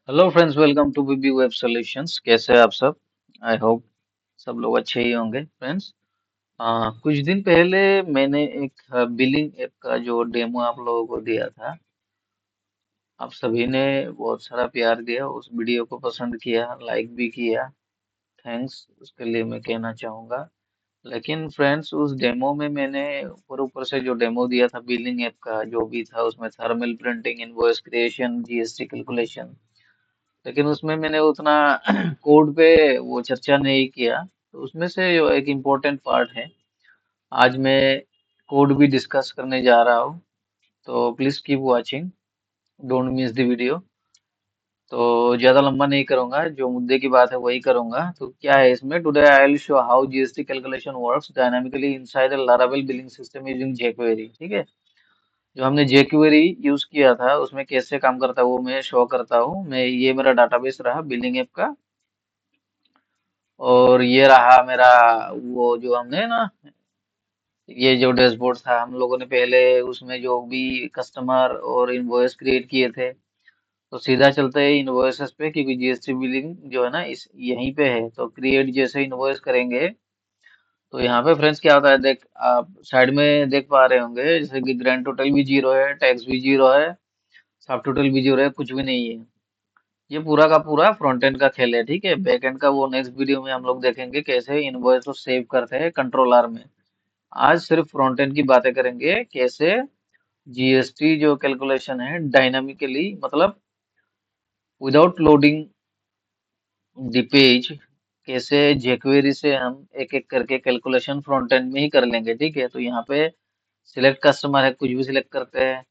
Hello friends, welcome to BB web solutions. कैसे हैं आप सब? आई होप सब लोग अच्छे ही होंगे फ्रेंड्स। कुछ दिन पहले मैंने एक बिलिंग ऐप का जो डेमो आप लोगों को दिया था। आप सभी ने बहुत सारा प्यार दिया, उस वीडियो को पसंद किया, लाइक भी किया। थैंक्स उसके लिए मैं कहना चाहूँगा। लेकिन फ्रेंड्स, उस डेमो में मैंने ऊपर ऊपर से जो डेमो दिया था बिलिंग ऐप का जो भी था, उसमें thermal printing, invoice creation, GST calculation, लेकिन उसमें मैंने उतना कोड पे वो चर्चा नहीं किया। तो उसमें से जो एक इम्पोर्टेंट पार्ट है, आज मैं कोड भी डिस्कस करने जा रहा हूँ। तो please keep watching, don't miss the video. तो ज्यादा लंबा नहीं करूंगा, जो मुद्दे की बात है वही करूंगा। तो क्या है इसमें, today I will show how GST calculation works dynamically inside a Laravel billing system using jQuery। ठीक है, जो हमने jQuery यूज किया था उसमें कैसे काम करता है वो मैं शो करता हूँ। मैं, ये मेरा डाटाबेस रहा बिलिंग ऐप का, और ये रहा मेरा वो जो हमने ना, ये जो डैशबोर्ड था हम लोगों ने पहले, उसमें जो भी कस्टमर और इनवॉइस क्रिएट किए थे। तो सीधा चलते हैं इनवॉइसेस पे, क्योंकि जीएसटी बिलिंग जो है ना इस यहीं पे है। तो क्रिएट जैसे इनवॉइस करेंगे तो यहाँ पे फ्रेंड्स क्या होता है, देख आप साइड में देख पा रहे होंगे, जैसे कि ग्रैंड टोटल भी जीरो है, टैक्स भी जीरो है, सब टोटल भी जीरो है, कुछ भी नहीं है। ये पूरा का पूरा फ्रंट एंड का खेल है। ठीक है, बैक एंड का वो नेक्स्ट वीडियो में हम लोग देखेंगे कैसे इनवॉइस को सेव करते हैं कंट्रोल आर में। आज सिर्फ फ्रंट एंड की बातें करेंगे, कैसे जीएसटी जो कैलकुलेशन है डायनामिकली, मतलब विदाउट लोडिंग द पेज, कैसे jQuery से हम एक एक करके कैलकुलेशन फ्रंट एंड में ही कर लेंगे। ठीक है, तो यहाँ पे सिलेक्ट कस्टमर है, कुछ भी सिलेक्ट करते हैं,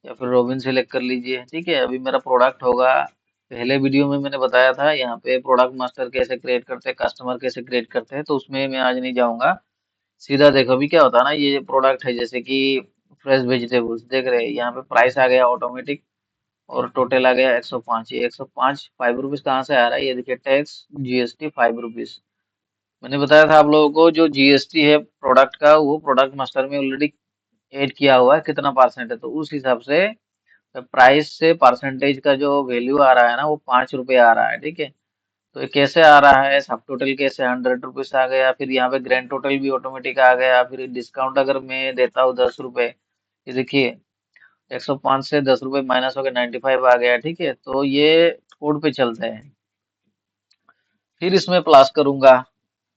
या फिर रॉबिन सेलेक्ट कर लीजिए। ठीक है, अभी मेरा प्रोडक्ट होगा। पहले वीडियो में मैंने बताया था यहाँ पे प्रोडक्ट मास्टर कैसे क्रिएट करते हैं, कस्टमर कैसे क्रिएट करते हैं, तो उसमें मैं आज नहीं जाऊंगा। सीधा देखो अभी क्या होता है ना, ये प्रोडक्ट है जैसे कि फ्रेश वेजिटेबल्स, देख रहे हैं यहाँ पे प्राइस आ गया ऑटोमेटिक, और टोटल आ गया 105। ये 105 5 रुपीज कहाँ से आ रहा है, ये देखिए टैक्स जीएसटी 5 रुपीज। मैंने बताया था आप लोगों को जो जीएसटी है प्रोडक्ट का, वो प्रोडक्ट मास्टर में ऑलरेडी ऐड किया हुआ है, कितना परसेंट है, तो उस हिसाब से प्राइस से परसेंटेज का जो वैल्यू आ रहा है ना, वो 5 रुपए आ रहा है। ठीक है, तो ये कैसे आ रहा है, सब टोटल कैसे 100 रुपीज आ गया, फिर यहाँ पे ग्रैंड टोटल भी ऑटोमेटिक आ गया, फिर डिस्काउंट अगर मैं देता हूँ 10 रुपए, ये देखिए 105 से 10 रुपए माइनस हो गया, 95 आ गया। ठीक है, तो ये कोड पे चलते हैं। फिर इसमें प्लस करूंगा।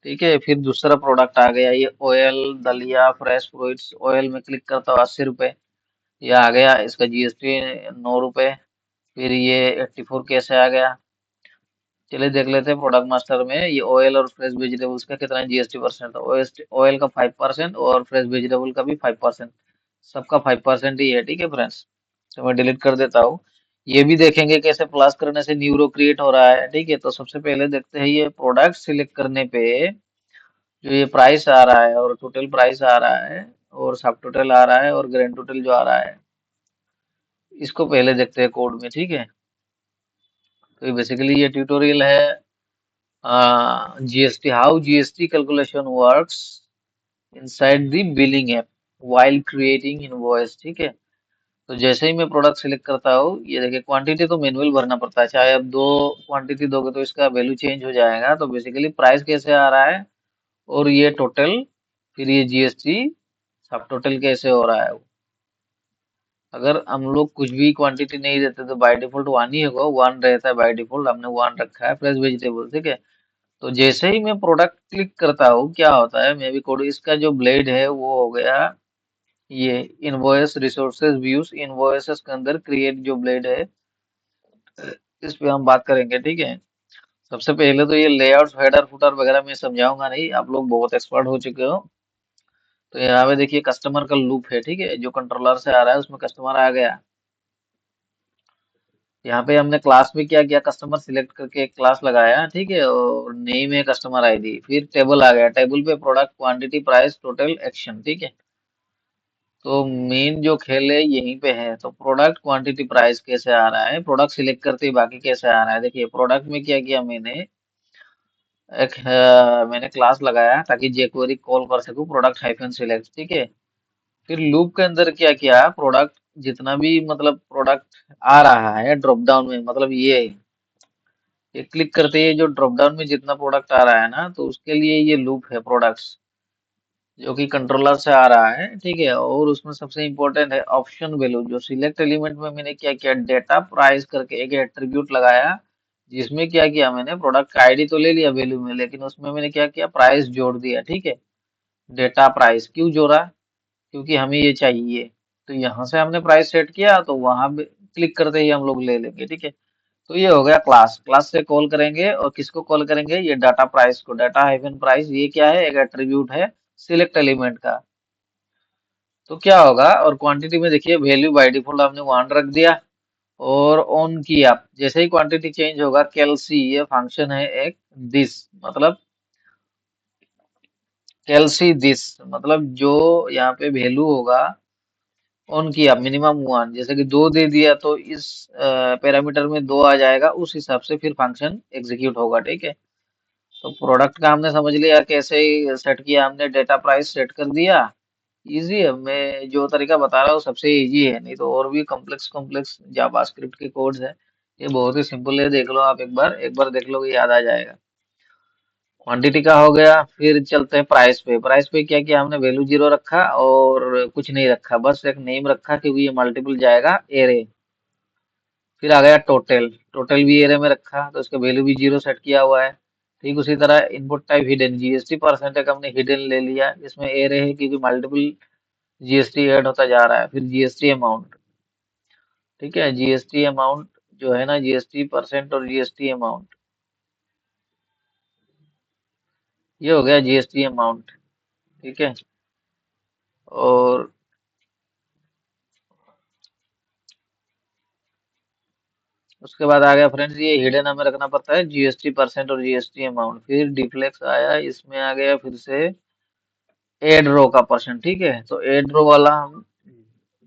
ठीक है, फिर दूसरा प्रोडक्ट आ गया, ये ऑयल दलिया फ्रेश फ्रूट्स ऑयल में क्लिक करता हूँ, 80 रुपए, ये आ गया, इसका जीएसटी 9 रुपए। फिर ये 84 कैसे आ गया, चलिए देख लेते हैं प्रोडक्ट मास्टर में। ये ऑयल और फ्रेश वेजिटेबल्स का कितना जीएसटी परसेंट था, ऑयल का 5% और फ्रेश वेजिटेबल का भी 5%, सबका 5% ही है। ठीक है फ्रेंड्स, तो मैं डिलीट कर देता हूँ। ये भी देखेंगे कैसे प्लस करने से न्यूरो क्रिएट हो रहा है। ठीक है, तो सबसे पहले देखते हैं, ये प्रोडक्ट सिलेक्ट करने पे जो ये प्राइस आ रहा है, और टोटल प्राइस आ रहा है, और सब टोटल आ रहा है, और ग्रैंड टोटल जो आ रहा है, इसको पहले देखते हैं कोड में। ठीक है, तो बेसिकली ये ट्यूटोरियल है GST, how GST calculation works inside the billing app while creating invoice. ठीक है, तो जैसे ही मैं प्रोडक्ट सिलेक्ट करता हूँ, ये देखिए क्वांटिटी तो मैनुअल भरना पड़ता है, चाहे आप दो क्वांटिटी दोगे तो इसका वैल्यू चेंज हो जाएगा। तो बेसिकली प्राइस कैसे आ रहा है, और ये टोटल, फिर ये जीएसटी सब टोटल कैसे हो रहा है। अगर हम लोग कुछ भी क्वांटिटी नहीं देते तो बाय डिफॉल्ट वन ही होगा, वन रहता है बाय डिफॉल्ट, हमने वन रखा है फ्रेश वेजिटेबल। ठीक है, तो जैसे ही मैं प्रोडक्ट क्लिक करता हूँ क्या होता है, मैं भी कोड, इसका जो ब्लेड है वो हो गया ये इनवॉइस रिसोर्सेज व्यूज, इनवॉइसेस के अंदर क्रिएट जो ब्लेड है, इस पे हम बात करेंगे। ठीक है, सबसे पहले तो ये लेआउट हेडर फुटर वगैरह मैं समझाऊंगा नहीं, आप लोग बहुत एक्सपर्ट हो चुके हो। तो यहाँ पे देखिए कस्टमर का लूप है। ठीक है, जो कंट्रोलर से आ रहा है उसमें कस्टमर आ गया। यहाँ पे हमने क्लास में क्या किया, कस्टमर सिलेक्ट करके एक क्लास लगाया। ठीक है, और नेम है कस्टमर आईडी, फिर टेबल आ गया, टेबल पे product quantity price total action. ठीक है, तो मेन जो खेल है यहीं पे है। तो प्रोडक्ट क्वांटिटी प्राइस कैसे आ रहा है, प्रोडक्ट सिलेक्ट करते ही बाकी कैसे आ रहा है। देखिए प्रोडक्ट में क्या किया मैंने, एक मैंने क्लास लगाया ताकि jQuery कॉल कर सकूं प्रोडक्ट हाइफन सिलेक्ट। ठीक है, फिर लूप के अंदर क्या किया, प्रोडक्ट जितना भी मतलब प्रोडक्ट आ रहा है ड्रॉप डाउन में, मतलब ये ये क्लिक करते ही जो ड्रॉप डाउन में जितना प्रोडक्ट आ रहा है ना, तो उसके लिए ये लूप है प्रोडक्ट्स, जो कि कंट्रोलर से आ रहा है, ठीक है। और उसमें सबसे इंपॉर्टेंट है ऑप्शन वैल्यू। जो सिलेक्ट एलिमेंट में मैंने क्या किया, डेटा प्राइस करके एक एट्रीब्यूट लगाया, जिसमें क्या किया मैंने, प्रोडक्ट का आईडी तो ले लिया वैल्यू में, लेकिन उसमें मैंने क्या किया, प्राइस जोड़ दिया, ठीक है। डेटा प्राइस क्यों जोड़ा, क्योंकि हमें ये चाहिए। तो यहाँ से हमने प्राइस सेट किया, तो वहां क्लिक करते ही हम लोग ले लेंगे, ठीक है। तो ये हो गया क्लास। क्लास से कॉल करेंगे, और किसको कॉल करेंगे, ये डाटा प्राइस को। डाटा हाइफन प्राइस ये क्या है, एक एट्रीब्यूट है सिलेक्ट एलिमेंट का। तो क्या होगा, और क्वांटिटी में देखिए वैल्यू बाय डिफॉल्ट आपने वन रख दिया, और ऑन किया। जैसे ही क्वांटिटी चेंज होगा, कैलसी ये फंक्शन है एक, दिस मतलब, कैलसी दिस मतलब जो यहाँ पे वैल्यू होगा, ऑन किया मिनिमम वन, जैसे कि दो दे दिया तो इस पैरामीटर में दो आ जाएगा, उस हिसाब से फिर फंक्शन एग्जीक्यूट होगा, ठीक है। तो प्रोडक्ट का हमने समझ लिया कैसे ही सेट किया, हमने डेटा प्राइस सेट कर दिया। इजी है, मैं जो तरीका बता रहा हूँ सबसे इजी है, नहीं तो और भी कॉम्प्लेक्स कॉम्प्लेक्स जावास्क्रिप्ट के कोड्स है। ये बहुत ही सिंपल है, देख लो आप एक बार देख लोगे याद आ जाएगा। क्वांटिटी का हो गया, फिर चलते हैं प्राइस पे। प्राइस पे क्या किया हमने, वैल्यू जीरो रखा और कुछ नहीं रखा, बस एक नेम रखा, क्योंकि ये मल्टीपल जाएगा एरे। फिर आ गया टोटल। टोटल भी एरे में रखा, तो इसका वैल्यू भी जीरो सेट किया हुआ है। ठीक उसी तरह input type hidden, GST percentage हमने हिडन ले लिया, इसमें एरे है क्योंकि मल्टीपल जीएसटी ऐड होता जा रहा है। फिर जीएसटी अमाउंट, ठीक है, जीएसटी अमाउंट जो है ना, जीएसटी परसेंट और जीएसटी अमाउंट, ये हो गया जीएसटी अमाउंट, ठीक है। और उसके बाद आ गया फ्रेंड्स, ये हिडन हमें रखना पड़ता है जीएसटी परसेंट और जीएसटी अमाउंट। फिर डिफ्लेक्स आया, इसमें आ गया फिर से एड रो का परसेंट, ठीक है। तो एड रो वाला हम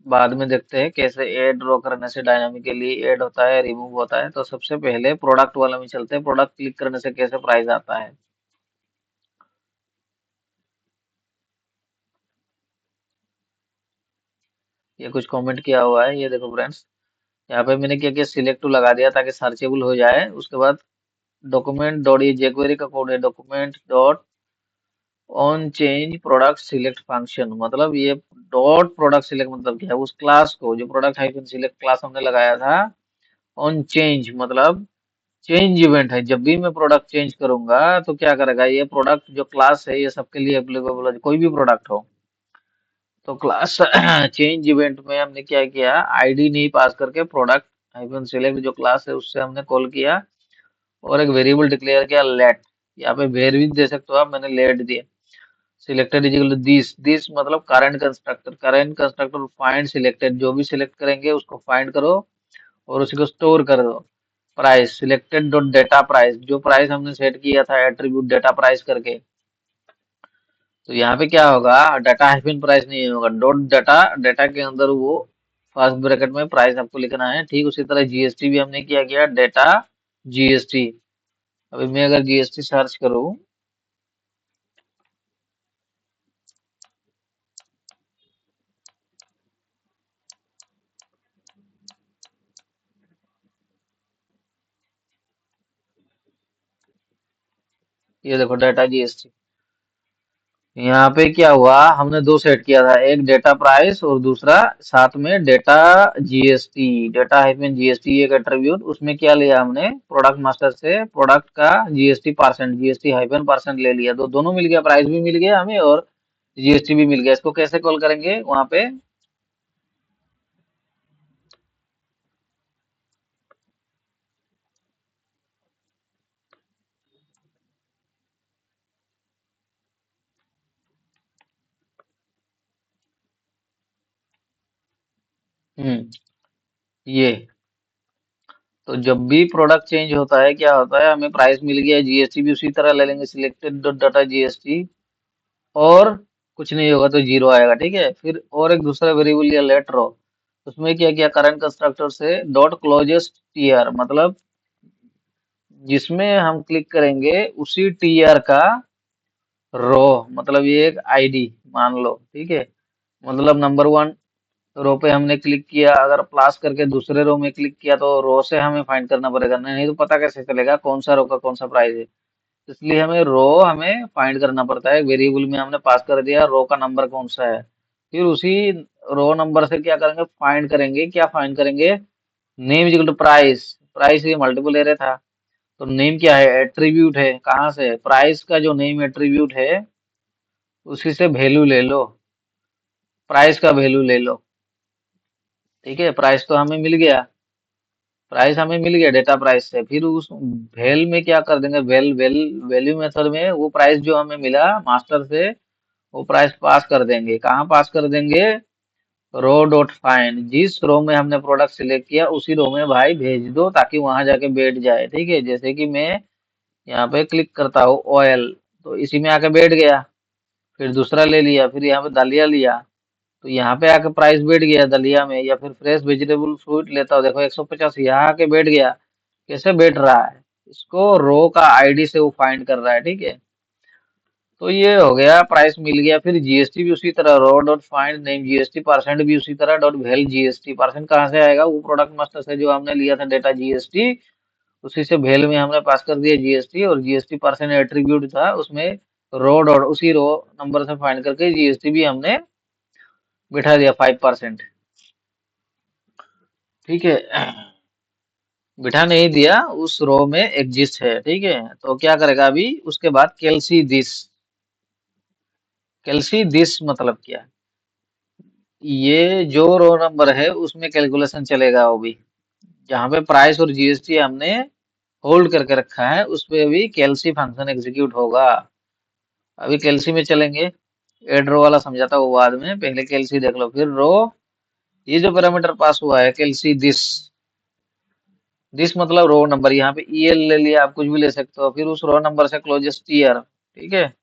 बाद में देखते हैं कैसे एड रो करने से डायनामिकली ऐड होता है, रिमूव होता है। तो सबसे पहले प्रोडक्ट वाला में चलते हैं, प्रोडक्ट क्लिक करने से कैसे प्राइस आता है। ये कुछ कमेंट किया हुआ है, ये देखो फ्रेंड्स, यहाँ पे मैंने क्या किया, सिलेक्ट टू लगा दिया ताकि सर्चेबल हो जाए। उसके बाद डॉक्यूमेंट डॉट, ये jQuery का कोड है, document dot on change product select function, मतलब ये डॉट प्रोडक्ट सिलेक्ट मतलब क्या है, उस क्लास को जो प्रोडक्ट हाइफन सिलेक्ट क्लास हमने लगाया था, ऑन चेंज मतलब चेंज इवेंट है। जब भी मैं प्रोडक्ट चेंज करूंगा तो क्या करेगा, ये प्रोडक्ट जो क्लास है ये सबके लिए एप्लीकेबल है, कोई भी प्रोडक्ट हो। तो क्लास चेंज इवेंट में हमने क्या किया, आईडी नहीं पास करके प्रोडक्ट हाइफन सिलेक्ट जो क्लास है उससे हमने कॉल किया, और एक वेरिएबल डिक्लेयर किया लेट। यहाँ पे वेर भी दे सकते हो आप, मैंने लेट दिया। Selected is equal to this, this मतलब current constructor. Current constructor find selected, जो भी सिलेक्ट करेंगे उसको फाइंड करो और उसी को स्टोर कर दो। Price selected dot data price, जो प्राइस हमने सेट किया था एट्रीब्यूट डेटा प्राइस करके, तो यहाँ पे क्या होगा, डाटा हाइफन प्राइस नहीं होगा, डॉट डाटा, डाटा के अंदर वो फर्स्ट ब्रैकेट में प्राइस आपको लिखना है। ठीक उसी तरह जीएसटी भी हमने किया गया, डेटा जीएसटी। अभी मैं अगर जीएसटी सर्च करूँ, ये देखो डाटा जीएसटी। यहाँ पे क्या हुआ, हमने दो सेट किया था, एक डेटा प्राइस और दूसरा साथ में data GST. Data hyphen GST एक एट्रीब्यूट, उसमें क्या लिया हमने, प्रोडक्ट मास्टर से प्रोडक्ट का GST percent, GST hyphen percent ले लिया। तो दोनों मिल गया, प्राइस भी मिल गया हमें और जीएसटी भी मिल गया। इसको कैसे कॉल करेंगे वहां पे, ये। तो जब भी प्रोडक्ट चेंज होता है क्या होता है, हमें प्राइस मिल गया, जीएसटी भी उसी तरह ले लेंगे, सिलेक्टेड डॉट डाटा जीएसटी, और कुछ नहीं होगा तो जीरो आएगा, ठीक है। फिर और एक दूसरा वेरिएबल लिया लेट रो, उसमें क्या किया, करंट कंस्ट्रक्टर से डॉट क्लोजेस्ट टीआर, मतलब जिसमें हम क्लिक करेंगे उसी टीआर का रो, मतलब ये एक आईडी मान लो, ठीक है। मतलब नंबर वन रो पे हमने क्लिक किया, अगर प्लस करके दूसरे रो में क्लिक किया तो रो से हमें फाइंड करना पड़ेगा, नहीं तो पता कैसे चलेगा कौन सा रो का कौन सा प्राइस है। इसलिए हमें फाइंड करना पड़ता है। वेरिएबल में हमने पास कर दिया रो का नंबर कौन सा है, फिर उसी रो नंबर से क्या करेंगे, फाइंड करेंगे। क्या फाइंड करेंगे? Name equal to price. Price ये मल्टीपल एरे था, तो नेम क्या है? एट्रीब्यूट है। कहाँ से? प्राइस का जो नेम एट्रीब्यूट है उसी से वैल्यू ले लो, प्राइस का वैल्यू ले लो। ठीक है, प्राइस तो हमें मिल गया, प्राइस हमें मिल गया डेटा प्राइस से। फिर उस वेल में क्या कर देंगे, वैल्यू मेथड में वो प्राइस जो हमें मिला मास्टर से, वो प्राइस पास कर देंगे। कहाँ पास कर देंगे? रो डॉट फाइंड। जिस रो में हमने प्रोडक्ट सिलेक्ट किया उसी रो में भाई भेज दो, ताकि वहां जाके बैठ जाए। ठीक है, जैसे कि मैं यहाँ पे क्लिक करता हूँ ऑयल, तो इसी में आके बैठ गया। फिर दूसरा ले लिया, फिर यहाँ पे दलिया लिया, तो यहाँ पे आके प्राइस बैठ गया दलिया में। या फिर फ्रेश वेजिटेबल फ्रूट लेता हूँ, देखो 150 यहाँ आके बैठ गया। कैसे बैठ रहा है? इसको रो का आईडी से वो फाइंड कर रहा है। ठीक है, तो ये हो गया, प्राइस मिल गया। फिर जीएसटी भी उसी तरह, row dot find name GST, percent भी उसी तरह, डॉट वेल जीएसटी। परसेंट कहाँ से आएगा? वो प्रोडक्ट मास्टर से जो हमने लिया था डेटा जीएसटी, उसी से वेल में हमने पास कर दिया जीएसटी। और जीएसटी परसेंट एट्रीब्यूट था उसमें, रो डॉट उसी रो नंबर से फाइंड करके जीएसटी भी हमने बिठा दिया 5%। ठीक है, बिठा नहीं दिया, उस रो में एग्जिस्ट है। ठीक है, तो क्या करेगा अभी उसके बाद? कैल्सी दिस। कैल्सी दिस मतलब क्या? ये जो रो नंबर है उसमें कैलकुलेशन चलेगा वो भी, जहाँ पे प्राइस और जीएसटी हमने होल्ड करके रखा है उस पे अभी कैल्सी फंक्शन एग्जीक्यूट होगा। अभी कैल्सी में चलेंगे, एड रो वाला समझाता हूँ बाद में, पहले कैल्सी देख लो। फिर रो, ये जो पैरामीटर पास हुआ है कैल्सी दिस, दिस मतलब रो नंबर। यहाँ पे ईएल ले लिया, आप कुछ भी ले सकते हो। फिर उस रो नंबर से क्लोजेस्ट ईयर। ठीक है,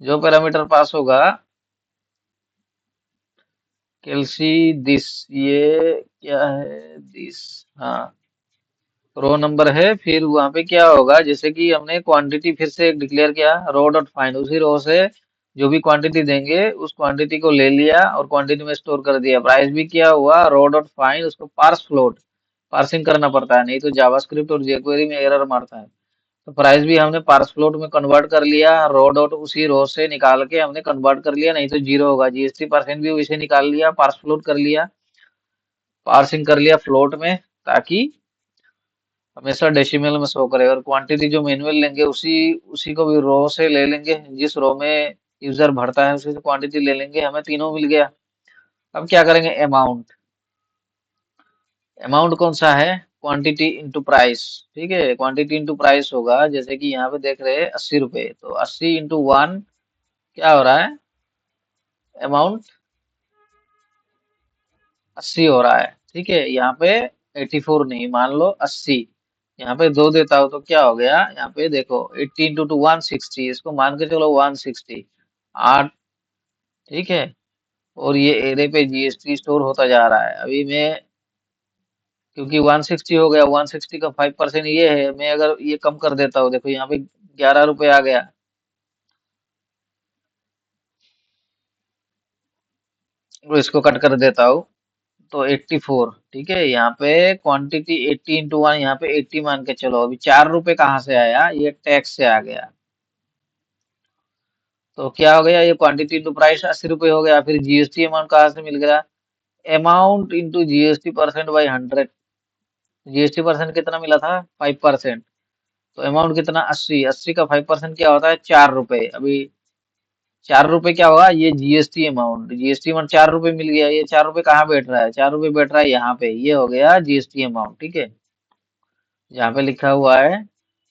जो पैरामीटर पास होगा कैल्सी दिस, ये क्या है दिस, हाँ रो नंबर है। फिर वहां पे क्या होगा, जैसे कि हमने क्वांटिटी फिर से डिक्लेयर किया, रो डॉट फाइंड, उसी रो से जो भी क्वांटिटी देंगे उस क्वांटिटी को ले लिया और क्वांटिटी में स्टोर कर दिया। प्राइस भी क्या हुआ, रो डॉट फाइंड, उसको पार्स फ्लोट, पार्सिंग करना पड़ता है, नहीं तो जावास्क्रिप्ट और jQuery में एरर मारता है। तो प्राइस भी हमने पार्स फ्लोट में कन्वर्ट कर लिया, रो डॉट उसी रो से निकाल के हमने कन्वर्ट कर लिया, नहीं तो जीरो होगा। जीएसटी परसेंट भी वैसे निकाल लिया, पार्स फ्लोट कर लिया, पार्सिंग कर लिया फ्लोट में, ताकि हमेशा डेसिमल में शो करे। और क्वांटिटी जो मैनुअल लेंगे उसी उसी को भी रो से ले लेंगे, जिस रो में यूजर भरता है उसी से क्वांटिटी ले लेंगे, हमें तीनों मिल गया। अब क्या करेंगे? अमाउंट। अमाउंट कौन सा है? Quantity into price. ठीक है, क्वांटिटी इंटू प्राइस होगा, जैसे कि यहाँ पे देख रहे हैं 80 रुपए, तो 80 इंटू वन क्या हो रहा है? अमाउंट 80 हो रहा है। ठीक है, यहाँ पे 84 नहीं, मान लो 80। यहाँ पे दो देता हूँ तो क्या हो गया, यहाँ पे देखो 80 इंटू टू 160, इसको मान के चलो 160, 8। ठीक है, और ये एरे पे जीएसटी स्टोर होता जा रहा है। अभी मैं, क्योंकि 160 हो गया, 160 का 5% ये है, मैं अगर ये कम कर देता हूँ, देखो यहाँ पे 11 रुपए आ गया, और इसको कट कर देता हूँ तो 84। ठीक है, यहाँ पे क्वांटिटी 80 इंटू वन, यहाँ पे 80 मान के चलो। अभी 4 रुपए कहाँ से आया? ये टैक्स से आ गया। तो क्या हो गया, ये क्वांटिटी इंटू प्राइस 80 रुपए हो गया। फिर जीएसटी अमाउंट कहाँ से मिल गया? Amount into GST percent by 100। GST percent कितना मिला था? 5%। तो अमाउंट कितना? 80। 80 का 5% क्या होता है? 4 रुपए। अभी 4 रुपए क्या होगा? ये जीएसटी अमाउंट, जीएसटी अमाउंट 4 रुपए मिल गया। ये 4 रुपए कहाँ बैठ रहा है? 4 रुपए बैठ रहा है यहाँ पे, ये हो गया जीएसटी अमाउंट। ठीक है, यहाँ पे लिखा हुआ है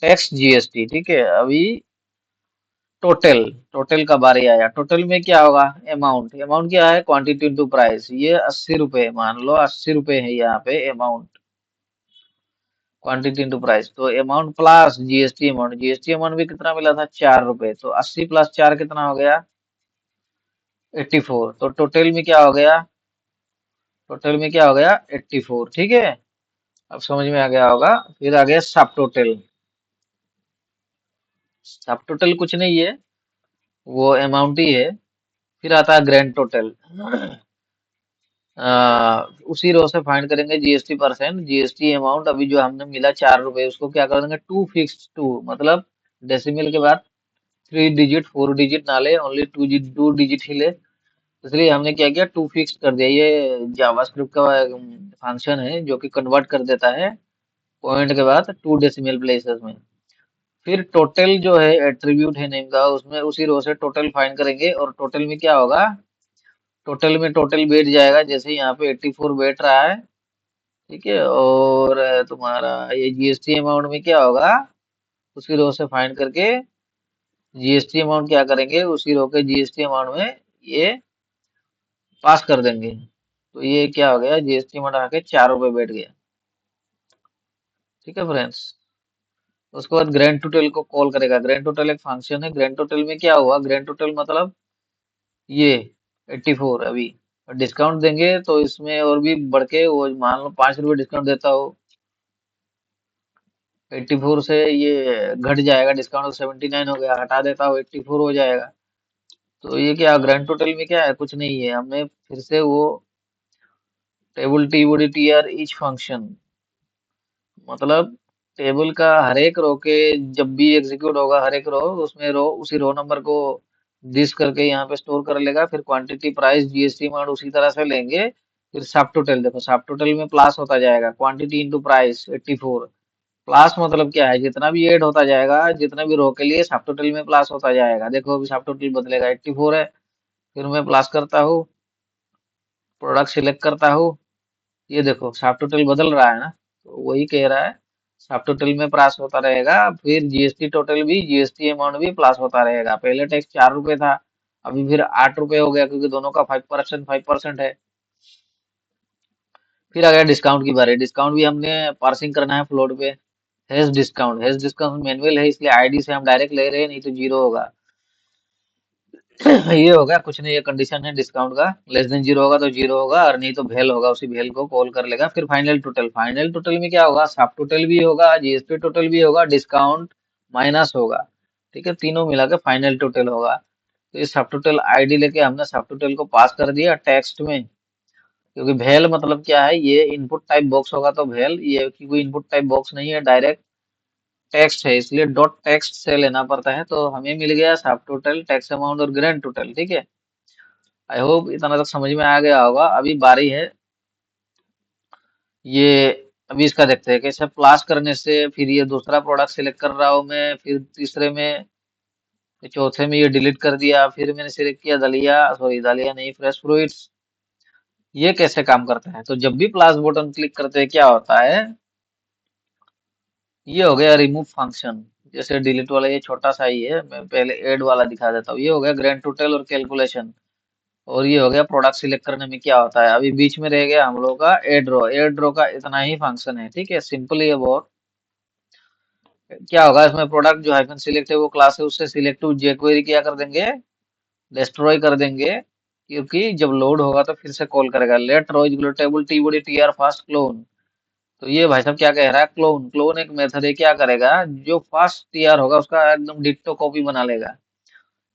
टैक्स जीएसटी। ठीक है, अभी टोटल, टोटल का बारी आया। टोटल में क्या होगा? अमाउंट, अमाउंट क्या है? Quantity into price. ये 80 रुपए, मान लो 80 रुपए है यहाँ पे अमाउंट, क्वांटिटी इंटू प्राइस। तो amount plus GST amount, GST amount भी कितना मिला था? 4 रुपए। तो 80 प्लस 4 कितना हो गया? 84। तो टोटल में क्या हो गया? टोटल में क्या हो गया? 84। ठीक है, अब समझ में आ गया होगा। फिर आ गया सब टोटल। सब टोटल कुछ नहीं है, वो अमाउंट ही है। फिर आता है ग्रैंड टोटल। उसी रो से फाइंड करेंगे जीएसटी परसेंट, जीएसटी अमाउंट अभी जो हमने मिला 4 रुपए, उसको क्या कर देंगे टू फिक्स टू, मतलब डेसिमल के बाद 3 डिजिट 4 डिजिट ना ले, ओनली 2 डिजिट ही ले। इसलिए हमने क्या किया, टू फिक्स कर दिया। ये जावास्क्रिप्ट का फंक्शन है जो कि कन्वर्ट कर देता है पॉइंट के बाद 2 डेसिमल प्लेसेस में। फिर टोटल जो है एट्रीब्यूट है नेम का, उसमें उसी रो से टोटल फाइंड करेंगे, और टोटल में क्या होगा, टोटल में टोटल बैठ जाएगा, जैसे यहाँ पे 84 बैठ रहा है। ठीक है, और तुम्हारा ये जीएसटी अमाउंट में क्या होगा, उसी रो से फाइंड करके जीएसटी अमाउंट क्या करेंगे, उसी रो के जीएसटी अमाउंट में ये पास कर देंगे। तो ये क्या हो गया, जीएसटी अमाउंट आके 4 रुपए बैठ गया। ठीक है फ्रेंड्स। उसके बाद ग्रैंड टोटल को कॉल करेगा। ग्रैंड टोटल एक फंक्शन है। ग्रैंड टोटल में क्या हुआ, ग्रैंड टोटल मतलब ये 84 अभी डिस्काउंट देंगे तो इसमें और भी बढ़ के वो मान लो 5 रुपए डिस्काउंट देता हो, 84 से ये घट जाएगा, डिस्काउंट 79 हो गया, हटा देता हो 84 हो जाएगा। तो ये क्या ग्रैंड टोटल में क्या है, कुछ नहीं है, हमने फिर से वो टेबल टी बड़ी टी आर ईच फंक्शन, मतलब टेबल का हर एक रो के जब भी एग्जीक्यूट होगा हर एक रो, उसमें रो उसी रो नंबर को दिस करके यहाँ पे स्टोर कर लेगा। फिर क्वांटिटी प्राइस जीएसटी अमाउंट उसी तरह से लेंगे। फिर सब टोटल देखो, सब टोटल में प्लस होता जाएगा, क्वांटिटी इंटू प्राइस 84। प्लस मतलब क्या है, जितना भी ऐड होता जाएगा, जितना भी रो के लिए सब टोटल में प्लस होता जाएगा। देखो अभी सब टोटल बदलेगा, 84 है, फिर मैं प्लस करता हूँ, प्रोडक्ट सिलेक्ट करता हूँ, ये देखो सब टोटल बदल रहा है ना। तो वही कह रहा है, सब टोटल में प्लस होता रहेगा। फिर जीएसटी टोटल भी, जीएसटी अमाउंट भी प्लस होता रहेगा। पहले टैक्स 4 रुपए था, अभी फिर 8 रुपए हो गया, क्योंकि दोनों का 5% है। फिर आ गया डिस्काउंट की बारी। डिस्काउंट भी हमने पार्सिंग करना है फ्लोट पे। हैश डिस्काउंट मैनुअल है, इसलिए आईडी से हम डायरेक्ट ले रहे हैं, नहीं तो जीरो होगा। ये होगा कुछ नहीं, ये कंडीशन है डिस्काउंट का, लेस देन जीरो होगा तो जीरो होगा, और नहीं तो भेल होगा, उसी भेल को कॉल कर लेगा। फिर फाइनल टोटल, फाइनल टोटल में क्या होगा, सब टोटल भी होगा, जीएसटी टोटल भी होगा, डिस्काउंट माइनस होगा। ठीक है, तीनों मिला के फाइनल टोटल होगा। तो ये सब टोटल आईडी लेके हमने सब टोटल को पास कर दिया टेक्स्ट में। क्योंकि भेल मतलब क्या है, ये इनपुट टाइप बॉक्स होगा तो भेल, ये कोई इनपुट टाइप बॉक्स नहीं है, डायरेक्ट टेक्स्ट है, इसलिए डॉट टेक्स्ट से लेना पड़ता है। तो हमें मिल गया सब टोटल, टैक्स अमाउंट और ग्रैंड टोटल। ठीक है, आई होप इतना तक समझ में आ गया होगा। अभी बारी है ये, अभी इसका देखते हैं कैसे प्लास करने से। फिर ये दूसरा प्रोडक्ट सिलेक्ट कर रहा हूँ मैं, फिर तीसरे में, चौथे में ये डिलीट कर दिया, फिर मैंने सिलेक्ट किया दलिया, सॉरी दलिया नहीं, फ्रेश फ्रूट्स। ये कैसे काम करता है, तो जब भी प्लास बटन क्लिक करते हैं क्या होता है, ये हो गया रिमूव फंक्शन। जैसे डिलीट वाला ये छोटा सा ही है, मैं पहले ऐड वाला दिखा देता हूँ। ये हो गया ग्रैंड टोटल और कैलकुलेशन, और ये हो गया प्रोडक्ट सिलेक्ट करने में क्या होता है। अभी बीच में रह गया हम लोग का एड रो। एड रो का इतना ही फंक्शन है। ठीक है, सिंपल ही है बहुत। क्या होगा इसमें, प्रोडक्ट जो हाइफन सिलेक्ट है वो क्लास है, उससे सिलेक्टिव jQuery क्या कर देंगे, डिस्ट्रॉय कर देंगे। क्योंकि जब लोड होगा तो फिर से कॉल करेगा, let row is table T body T R fast clone. तो ये भाई साहब क्या कह रहा है, क्लोन, क्लोन एक मेथड है, क्या करेगा, जो फास्ट टीआर होगा उसका एकदम डिट्टो कॉपी बना लेगा।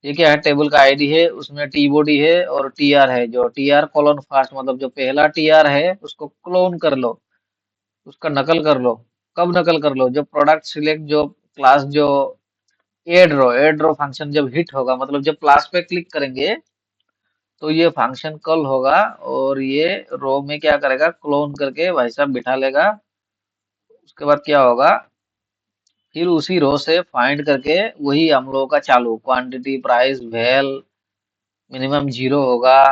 ये क्या है, टेबल का आईडी है, उसमें टी बॉडी है और टीआर है, जो टीआर कॉलन फास्ट, मतलब जो पहला टीआर है उसको क्लोन कर लो, उसका नकल कर लो। कब नकल कर लो, जो प्रोडक्ट सिलेक्ट, जो क्लास, जो एड रो फंक्शन जब हिट होगा, मतलब जब क्लास पे क्लिक करेंगे तो ये फंक्शन कॉल होगा, और ये रो में क्या करेगा, क्लोन करके भाई साहब बिठा लेगा। उसके बाद क्या होगा, फिर उसी रो से फाइंड करके वही हम लोगों का चालू, quantity price well minimum zero होगा।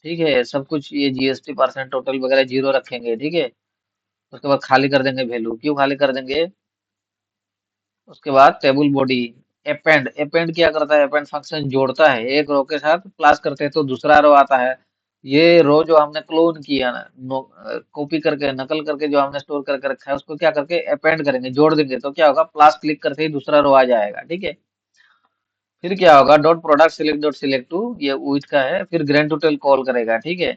ठीक है, सब कुछ ये जीएसटी परसेंट टोटल वगैरह जीरो रखेंगे। ठीक है, उसके बाद खाली कर देंगे वैल्यू। क्यों खाली कर देंगे, उसके बाद टेबल बॉडी, अपेंड, अपेंड क्या करता है, अपेंड फंक्शन जोड़ता है, एक रो के साथ प्लस करते हैं तो दूसरा रो आता है। ये रो जो हमने क्लोन किया ना, कॉपी करके नकल करके जो हमने स्टोर करके रखा है, उसको क्या करके अपेंड करेंगे, जोड़ देंगे। तो क्या होगा, प्लस क्लिक करते ही दूसरा रो आ जाएगा। ठीक है, फिर क्या होगा, dot product select dot select two, ये विथ का है, फिर ग्रैंड टोटल कॉल करेगा। ठीक है,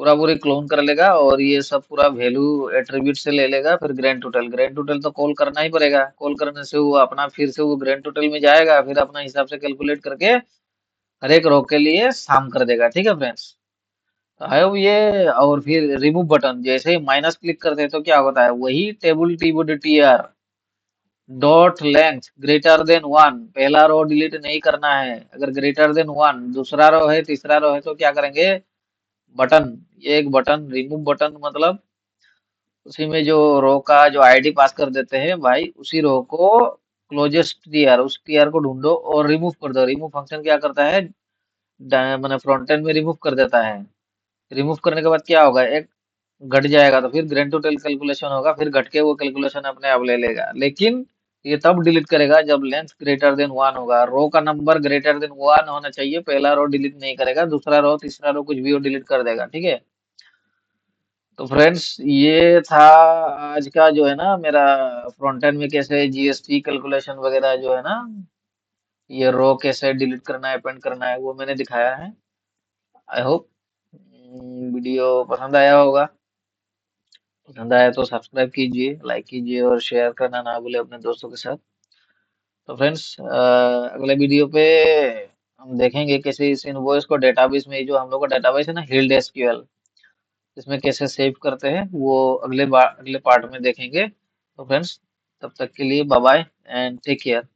पूरा पूरी क्लोन कर लेगा और ये सब पूरा वैल्यू एट्रीब्यूट से ले लेगा। फिर ग्रैंड टोटल तो कॉल करना ही पड़ेगा। कॉल करने से वो अपना फिर से वो ग्रैंड टोटल में जाएगा, फिर अपना हिसाब से कैलकुलेट करके हर एक रो के लिए सम कर देगा। ठीक है फ्रेंड्स, तो है वो ये। और फिर रिमूव बटन जैसे ही माइनस क्लिक करते हैं तो क्या होता है, वही table TBTR dot length greater than one, पहला रो डिलीट नहीं करना है। अगर ग्रेटर देन वन दूसरा रो है, तीसरा रो है, तो क्या करेंगे, बटन, ये एक बटन रिमूव बटन, मतलब उसी में जो रो का जो आईडी पास कर देते हैं भाई, उसी रो को क्लोजेस्ट टीआर, उस टीआर को ढूंढो और रिमूव कर दो। रिमूव फंक्शन क्या करता है, मैंने फ्रंट एंड में रिमूव कर देता है। रिमूव करने के बाद क्या होगा, एक घट जाएगा तो फिर ग्रैंड टोटल कैलकुलेशन होगा, फिर घट के वो कैलकुलेशन अपने आप ले लेगा। लेकिन ये तब डिलीट करेगा जब लेंथ ग्रेटर देन वन होगा। रो का नंबर ग्रेटर देन वन होना चाहिए, पहला रो डिलीट नहीं करेगा, दूसरा रो तीसरा रो कुछ भी वो डिलीट कर देगा। ठीक है, तो फ्रेंड्स ये था आज का जो है ना मेरा फ्रंट एंड में कैसे जीएसटी कैलकुलेशन वगैरह जो है ना, ये रो कैसे डिलीट करना है, अपेंड करना है, वो मैंने दिखाया है। आई होप वीडियो पसंद आया होगा। पसंद आया तो सब्सक्राइब कीजिए, लाइक कीजिए और शेयर करना ना भूले अपने दोस्तों के साथ। तो फ्रेंड्स अगले वीडियो पे हम देखेंगे कैसे इस इनवॉइस को डेटाबेस में, जो हम लोग का डेटाबेस है ना हिल्ड एसक्यूएल, इसमें कैसे सेव करते हैं, वो अगले पार्ट में देखेंगे। तो फ्रेंड्स तब तक के लिए bye bye and take care.